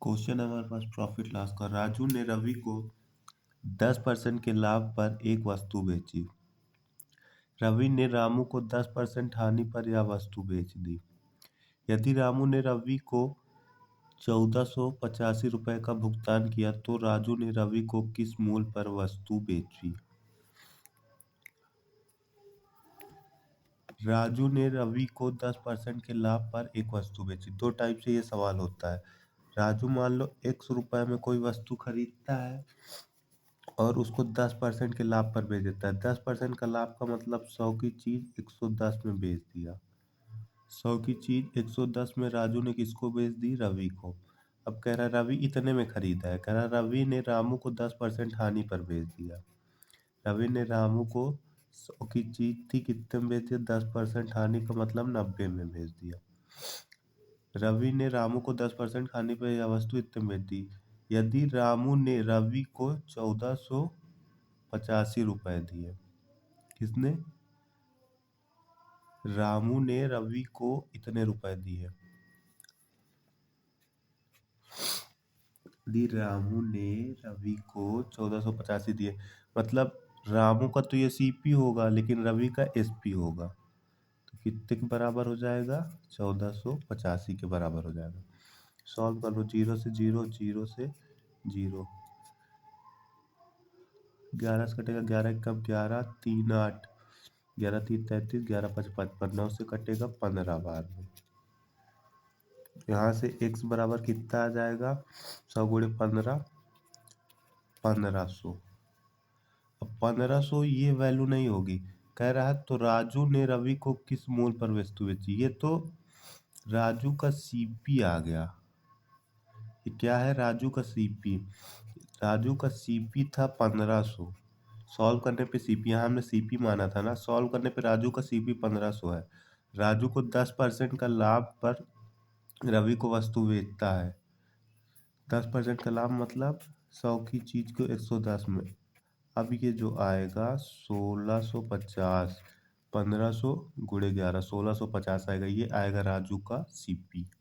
Question है हमारे पास profit loss का। राजू ने रवि को 10% के लाभ पर एक वस्तु बेची। रवि ने रामू को 10% हानि पर यह वस्तु बेच दी। यदि रामू ने रवि को 1485 रुपये का भुगतान किया तो राजू ने रवि को किस मूल्य पर वस्तु बेची। राजू ने रवि को 10% के लाभ पर एक वस्तु बेची। दो टाइप से ये सवाल होता है। राजू मान लो 100 रुपये में कोई वस्तु खरीदता है और उसको 10% के लाभ पर बेच देता है। 10% का लाभ का मतलब 100 की चीज़ 110 में बेच दिया। 100 की चीज़ 110 में राजू ने किसको बेच दी? रवि को। अब कह रहा है रवि इतने में खरीदा है। कह रहा रवि ने रामू को 10% हानि पर बेच दिया। रवि ने रामू को 100 की चीज़ थी कितने में बेच दिया? 10% हानि का मतलब 90 में बेच दिया। रवि ने रामू को 10% हानि पर यह वस्तु इतने में बेच दी। यदि रामू ने रवि को 1485 रुपये दिए। किसने? रामू ने रवि को इतने रुपए दिए। यदि रामू ने रवि को 1485 दिए, मतलब रामू का तो ये सीपी होगा लेकिन रवि का एसपी होगा। तो कितने के बराबर हो जाएगा? 1485 के बराबर हो जाएगा। सॉल्व कर लो। 0 से 0, 0 से 0, 11 से कटेगा 11 कब? 11 3 8, 11 3 33, 11 5 55, 9 से कटेगा 15 बार में। यहाँ से x बराबर कितना आ जाएगा? 100 गुणे 15, 1500। अब 1500 ये वैल्यू नहीं होगी। कह रहा है तो राजू ने रवि को किस मूल्य पर वस्तु बेची। ये तो राजू का सीपी आ गया। ये क्या है? राजू का सीपी। राजू का सीपी था 1500। सॉल्व करने पे सीपी, यहाँ हमने सीपी माना था ना, सॉल्व करने पे राजू का सीपी 1500 है। राजू को 10% का लाभ पर रवि को वस्तु बेचता है। 10% का लाभ मतलब 100 की चीज़ को 110 में। अब ये जो आएगा 1650, 1500 गुणे 11, 1650 आएगा। ये आएगा राजू का सीपी।